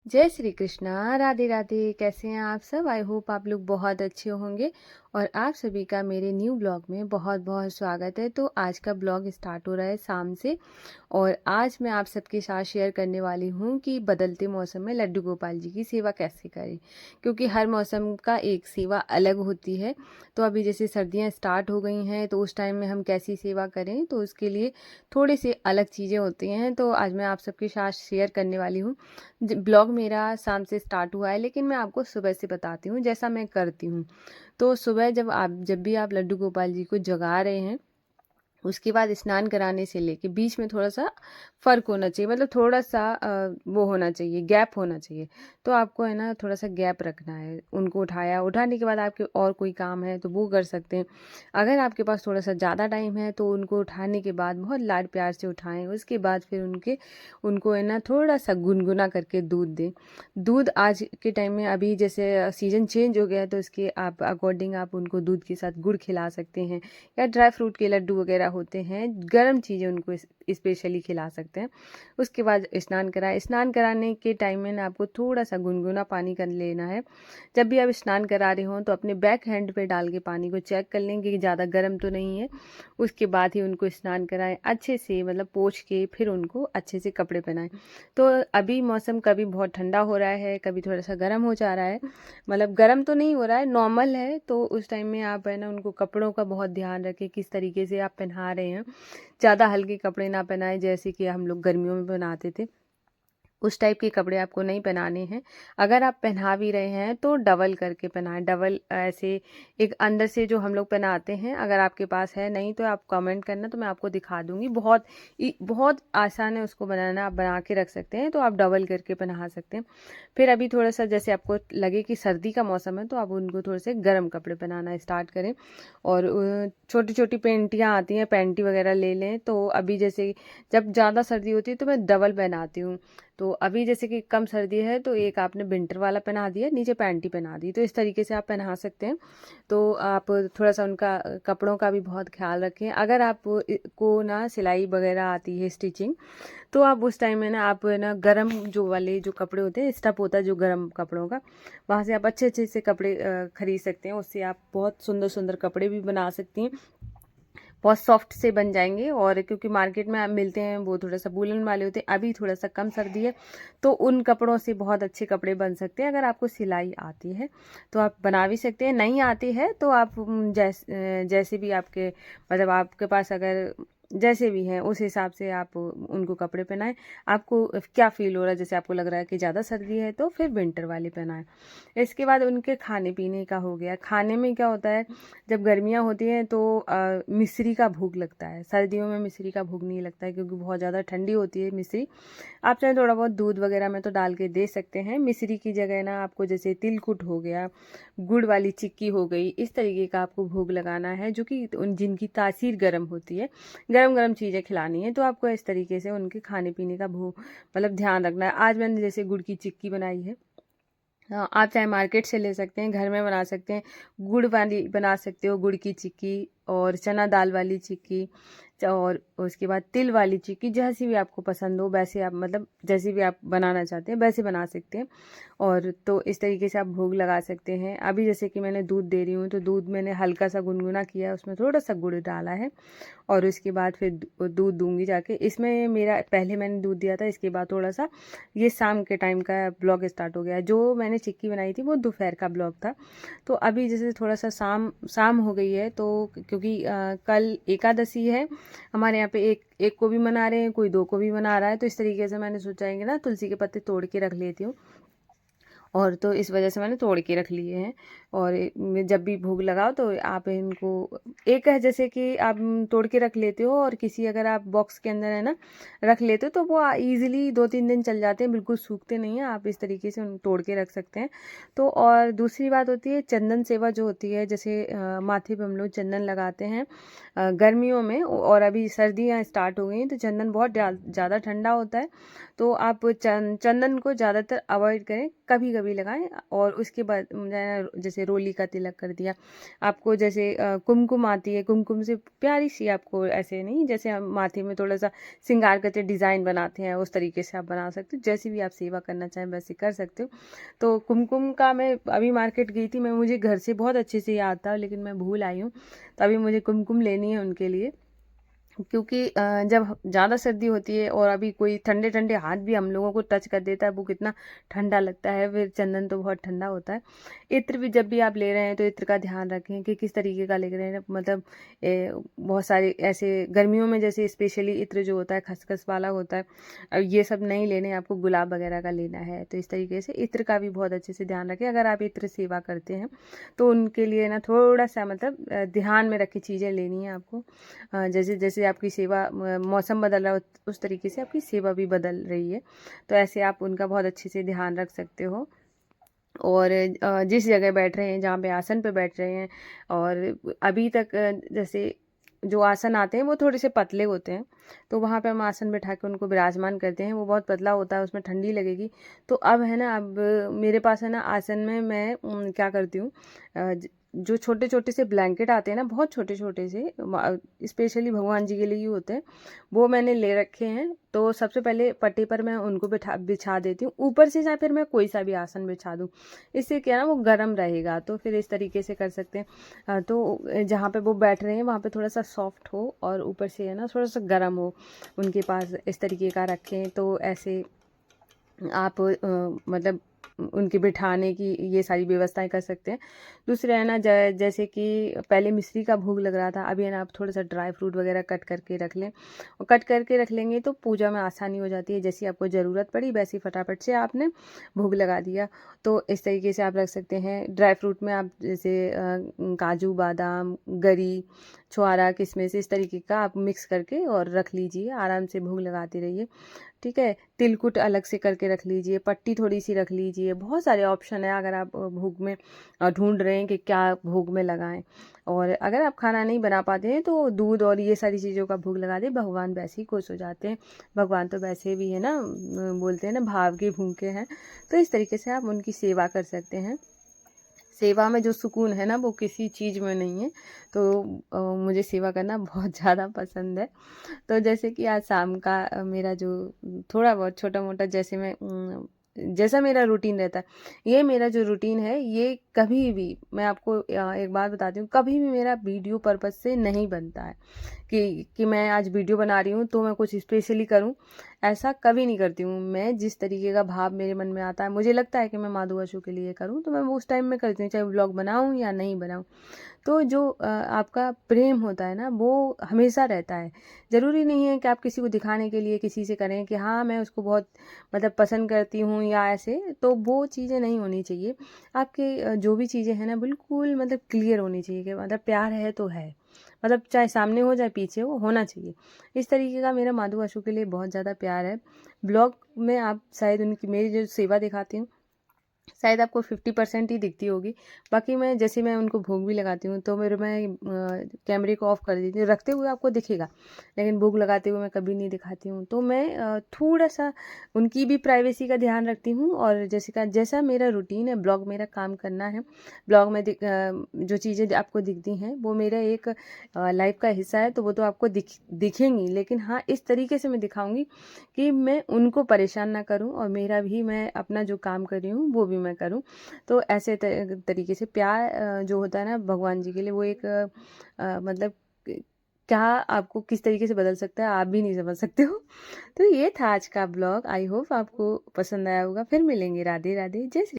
जय श्री कृष्णा। राधे राधे। कैसे हैं आप सब? आई होप आप लोग बहुत अच्छे होंगे। और आप सभी का मेरे न्यू ब्लॉग में बहुत बहुत स्वागत है। तो आज का ब्लॉग स्टार्ट हो रहा है शाम से। और आज मैं आप सबके साथ शेयर करने वाली हूँ कि बदलते मौसम में लड्डू गोपाल जी की सेवा कैसे करें, क्योंकि हर मौसम का एक सेवा अलग होती है। तो अभी जैसे सर्दियाँ स्टार्ट हो गई हैं, तो उस टाइम में हम कैसी सेवा करें, तो उसके लिए थोड़े से अलग चीज़ें होती हैं। तो आज मैं आप सबके साथ शेयर करने वाली हूँ। ब्लॉग मेरा शाम से स्टार्ट हुआ है, लेकिन मैं आपको सुबह से बताती हूँ जैसा मैं करती हूँ। तो सुबह जब भी आप लड्डू गोपाल जी को जगा रहे हैं, उसके बाद स्नान कराने से लेके बीच में थोड़ा सा फ़र्क होना चाहिए, मतलब थोड़ा सा वो होना चाहिए, गैप होना चाहिए। तो आपको है ना थोड़ा सा गैप रखना है। उनको उठाने के बाद आपके और कोई काम है तो वो कर सकते हैं। अगर आपके पास थोड़ा सा ज़्यादा टाइम है तो उनको उठाने के बाद बहुत लाड प्यार से उठाएं। उसके बाद फिर उनको है ना थोड़ा सा गुनगुना करके दूध दें। दूध आज के टाइम में अभी जैसे सीज़न चेंज हो गया है, तो इसके आप अकॉर्डिंग आप उनको दूध के साथ गुड़ खिला सकते हैं, या ड्राई फ्रूट के लड्डू वगैरह होते हैं, गर्म चीज़ें उनको स्पेशली खिला सकते हैं। उसके बाद स्नान कराएं। स्नान कराने के टाइम में ना आपको थोड़ा सा गुनगुना पानी कर लेना है। जब भी आप स्नान करा रहे हों तो अपने बैक हैंड पे डाल के पानी को चेक कर लेंगे कि ज़्यादा गर्म तो नहीं है। उसके बाद ही उनको स्नान कराएं अच्छे से, मतलब पोंछ के फिर उनको अच्छे से कपड़े पहनाएं। तो अभी मौसम कभी बहुत ठंडा हो रहा है, कभी थोड़ा सा गर्म हो जा रहा है, मतलब गर्म तो नहीं हो रहा है, नॉर्मल है। तो उस टाइम में आप है ना उनको कपड़ों का बहुत ध्यान रखें, किस तरीके से आप पहना रहे हैं। ज़्यादा हल्के कपड़े ना पहनाएं, जैसे कि हम लोग गर्मियों में पहनाते थे, उस टाइप के कपड़े आपको नहीं पहनाने हैं। अगर आप पहना भी रहे हैं तो डबल करके पहनाएं। डबल ऐसे एक अंदर से जो हम लोग पहनाते हैं, अगर आपके पास है, नहीं तो आप कमेंट करना तो मैं आपको दिखा दूंगी। बहुत आसान है उसको बनाना, आप बना के रख सकते हैं। तो आप डबल करके पहना सकते हैं। फिर अभी थोड़ा सा जैसे आपको लगे कि सर्दी का मौसम है, तो आप उनको थोड़े से गर्म कपड़े पहनाना स्टार्ट करें। और छोटी छोटी पेंटियाँ आती हैं, पेंटी वगैरह ले लें। तो अभी जैसे जब ज़्यादा सर्दी होती है तो मैं डबल पहनाती हूँ। तो अभी जैसे कि कम सर्दी है तो एक आपने विंटर वाला पहना दिया, नीचे पैंटी पहना दी, तो इस तरीके से आप पहना सकते हैं। तो आप थोड़ा सा उनका कपड़ों का भी बहुत ख्याल रखें। अगर आप को ना सिलाई वगैरह आती है, स्टिचिंग, तो आप उस टाइम में ना आप है ना गरम जो वाले जो कपड़े होते हैं, स्टफ होता है जो गरम कपड़ों का, वहाँ से आप अच्छे अच्छे से कपड़े खरीद सकते हैं। उससे आप बहुत सुंदर सुंदर कपड़े भी बना सकती हैं, बहुत सॉफ्ट से बन जाएंगे। और क्योंकि मार्केट में आप मिलते हैं वो थोड़ा सा वूलन वाले होते हैं, अभी थोड़ा सा कम सर्दी है तो उन कपड़ों से बहुत अच्छे कपड़े बन सकते हैं। अगर आपको सिलाई आती है तो आप बना भी सकते हैं, नहीं आती है तो आप जैसे भी आपके, मतलब आपके पास अगर जैसे भी हैं उस हिसाब से आप उनको कपड़े पहनाएं। आपको क्या फील हो रहा है, जैसे आपको लग रहा है कि ज़्यादा सर्दी है तो फिर विंटर वाले पहनाएं। इसके बाद उनके खाने पीने का हो गया। खाने में क्या होता है, जब गर्मियाँ होती हैं तो मिश्री का भोग लगता है। सर्दियों में मिश्री का भोग नहीं लगता है, क्योंकि बहुत ज़्यादा ठंडी होती है मिश्री। आप चाहे थोड़ा बहुत दूध वगैरह में तो डाल के दे सकते हैं। मिश्री की जगह ना आपको जैसे तिलकुट हो गया, गुड़ वाली चिक्की हो गई, इस तरीके का आपको भोग लगाना है, जो कि उन जिनकी तासीर गर्म होती है, गर्म गर्म चीज़ें खिलानी है। तो आपको इस तरीके से उनके खाने पीने का भोग, मतलब ध्यान रखना है। आज मैंने जैसे गुड़ की चिक्की बनाई है। हाँ, आप चाहे मार्केट से ले सकते हैं, घर में बना सकते हैं। गुड़ वाली बना सकते हो, गुड़ की चिक्की, और चना दाल वाली चिक्की, और उसके बाद तिल वाली चिक्की, जैसी भी आपको पसंद हो वैसे आप, मतलब जैसे भी आप बनाना चाहते हैं वैसे बना सकते हैं। और तो इस तरीके से आप भोग लगा सकते हैं। अभी जैसे कि मैंने दूध दे रही हूँ तो दूध मैंने हल्का सा गुनगुना किया, उसमें थोड़ा सा गुड़ डाला है। और उसके बाद फिर दूध दूंगी जाके। इसमें मेरा पहले मैंने दूध दिया था, इसके बाद थोड़ा सा, ये शाम के टाइम का ब्लॉग स्टार्ट हो गया। जो मैंने चिक्की बनाई थी वो दोपहर का ब्लॉग था। तो अभी जैसे थोड़ा सा शाम शाम हो गई है, तो क्योंकि कल एकादशी है हमारे यहाँ पे, एक एक को भी मना रहे हैं, कोई दो को भी मना रहा है। तो इस तरीके से मैंने सोचा है कि ना तुलसी के पत्ते तोड़ के रख लेती हूँ, और तो इस वजह से मैंने तोड़ के रख लिए हैं। और जब भी भोग लगाओ तो आप इनको, एक है जैसे कि आप तोड़ के रख लेते हो, और किसी अगर आप बॉक्स के अंदर है ना रख लेते हो तो वो ईजिली 2-3 दिन चल जाते हैं, बिल्कुल सूखते नहीं हैं। आप इस तरीके से उन तोड़ के रख सकते हैं। तो और दूसरी बात होती है चंदन सेवा जो होती है, जैसे माथे पे हम लोग चंदन लगाते हैं गर्मियों में, और अभी सर्दियाँ स्टार्ट हो गई हैं तो चंदन बहुत ज़्यादा ठंडा होता है। तो आप चंदन को ज़्यादातर अवॉइड करें, कभी कभी कभी लगाएं। और उसके बाद जैसे रोली का तिलक कर दिया, आपको जैसे कुमकुम आती है, कुमकुम से प्यारी सी, आपको ऐसे नहीं जैसे हम माथे में थोड़ा सा श्रृंगार करते डिज़ाइन बनाते हैं उस तरीके से आप बना सकते हो। जैसी भी आप सेवा करना चाहें वैसे कर सकते हो। तो कुमकुम का मैं अभी मार्केट गई थी, मैं मुझे घर से बहुत अच्छे से याद था लेकिन मैं भूल आई हूँ, तो अभी मुझे कुमकुम लेनी है उनके लिए। क्योंकि जब ज़्यादा सर्दी होती है और अभी कोई ठंडे ठंडे हाथ भी हम लोगों को टच कर देता है, वो कितना ठंडा लगता है। फिर चंदन तो बहुत ठंडा होता है। इत्र भी जब भी आप ले रहे हैं तो इत्र का ध्यान रखें कि किस तरीके का ले रहे हैं। मतलब बहुत सारे ऐसे गर्मियों में जैसे स्पेशली इत्र जो होता है खसखस वाला होता है, ये सब नहीं लेने, आपको गुलाब वगैरह का लेना है। तो इस तरीके से इत्र का भी बहुत अच्छे से ध्यान रखें। अगर आप इत्र सेवा करते हैं तो उनके लिए ना थोड़ा सा मतलब ध्यान में रख के चीज़ें लेनी है आपको। जैसे जैसे आपकी सेवा मौसम बदल रहा है उस तरीके से आपकी सेवा भी बदल रही है, तो ऐसे आप उनका बहुत अच्छे से ध्यान रख सकते हो। और जिस जगह बैठ रहे हैं, जहाँ पे आसन पे बैठ रहे हैं, और अभी तक जैसे जो आसन आते हैं वो थोड़े से पतले होते हैं, तो वहाँ पे हम आसन बैठा के उनको विराजमान करते हैं। वो बहुत पतला होता है, उसमें ठंडी लगेगी। तो अब है ना, अब मेरे पास है ना आसन में मैं क्या करती हूँ, जो छोटे छोटे से ब्लैंकेट आते हैं ना, बहुत छोटे छोटे से, स्पेशली भगवान जी के लिए ही होते हैं, वो मैंने ले रखे हैं। तो सबसे पहले पट्टी पर मैं उनको बिछा देती हूँ ऊपर से, या फिर मैं कोई सा भी आसन बिछा दूँ, इससे क्या ना वो गर्म रहेगा। तो फिर इस तरीके से कर सकते हैं। तो जहाँ पे वो बैठ रहे हैं वहाँ पे थोड़ा सा सॉफ्ट हो और ऊपर से है ना थोड़ा सा गर्म हो उनके पास, इस तरीके का रखें। तो ऐसे आप मतलब उनके बिठाने की ये सारी व्यवस्थाएं कर सकते हैं। दूसरा है ना, जैसे कि पहले मिश्री का भोग लग रहा था, अभी है ना आप थोड़ा सा ड्राई फ्रूट वगैरह कट करके रख लें, और कट करके रख लेंगे तो पूजा में आसानी हो जाती है। जैसी आपको ज़रूरत पड़ी वैसी फटाफट से आपने भोग लगा दिया। तो इस तरीके से आप रख सकते हैं। ड्राई फ्रूट में आप जैसे काजू, बादाम, गरी, छुआरा, किशमिश, इस तरीके का आप मिक्स करके और रख लीजिए, आराम से भोग लगाते रहिए। ठीक है। तिलकुट अलग से करके रख लीजिए, पट्टी थोड़ी सी रख लीजिए। बहुत सारे ऑप्शन है अगर आप भोग में ढूंढ रहे हैं कि क्या भोग में लगाएं। और अगर आप खाना नहीं बना पाते हैं तो दूध और ये सारी चीज़ों का भोग लगा दें, भगवान वैसे ही खुश हो जाते हैं। भगवान तो वैसे भी है ना, बोलते हैं ना भाव के भूखे हैं। तो इस तरीके से आप उनकी सेवा कर सकते हैं। सेवा में जो सुकून है ना वो किसी चीज़ में नहीं है। तो मुझे सेवा करना बहुत ज़्यादा पसंद है। तो जैसे कि आज शाम का मेरा जो थोड़ा बहुत छोटा मोटा, जैसे मैं जैसा मेरा रूटीन रहता है, ये मेरा जो रूटीन है ये कभी भी, मैं आपको एक बात बताती हूँ, कभी भी मेरा वीडियो पर्पज से नहीं बनता है कि मैं आज वीडियो बना रही हूँ तो मैं कुछ स्पेशली करूँ। ऐसा कभी नहीं करती हूँ। मैं जिस तरीके का भाव मेरे मन में आता है, मुझे लगता है कि मैं माधु बसु के लिए करूँ, तो मैं वो उस टाइम में करती हूँ, चाहे व्लॉग बनाऊँ या नहीं बनाऊँ। तो जो आपका प्रेम होता है ना वो हमेशा रहता है। ज़रूरी नहीं है कि आप किसी को दिखाने के लिए किसी से करें कि हाँ मैं उसको बहुत मतलब पसंद करती हूँ या ऐसे, तो वो चीज़ें नहीं होनी चाहिए। आपके जो भी चीज़ें हैं ना बिल्कुल मतलब क्लियर होनी चाहिए कि मतलब प्यार है तो है, मतलब चाहे सामने हो चाहे पीछे हो, होना चाहिए। इस तरीके का मेरा माधु बसु के लिए बहुत ज़्यादा प्यार है। ब्लॉग में आप शायद उनकी मेरी जो सेवा दिखाती हूँ शायद आपको 50% ही दिखती होगी। बाकी मैं जैसे मैं उनको भोग भी लगाती हूँ तो मेरे मैं कैमरे को ऑफ कर देती हूँ, रखते हुए आपको दिखेगा, लेकिन भोग लगाते हुए मैं कभी नहीं दिखाती हूँ। तो मैं थोड़ा सा उनकी भी प्राइवेसी का ध्यान रखती हूँ। और जैसा मेरा रूटीन है, ब्लॉग मेरा काम करना है, ब्लॉग में जो चीज़ें आपको दिखती हैं वो मेरा एक लाइफ का हिस्सा है, तो वो तो आपको दिखेंगी, लेकिन हाँ इस तरीके से मैं दिखाऊंगी कि मैं उनको परेशान ना करूं और मेरा भी, मैं अपना जो काम कर रही हूँ वो भी मैं करूं। तो ऐसे तरीके से प्यार जो होता है ना भगवान जी के लिए, वो एक मतलब क्या आपको किस तरीके से बदल सकता है आप भी नहीं समझ सकते हो। तो ये था आज का ब्लॉग। आई होप आपको पसंद आया होगा। फिर मिलेंगे। राधे राधे, जय श्री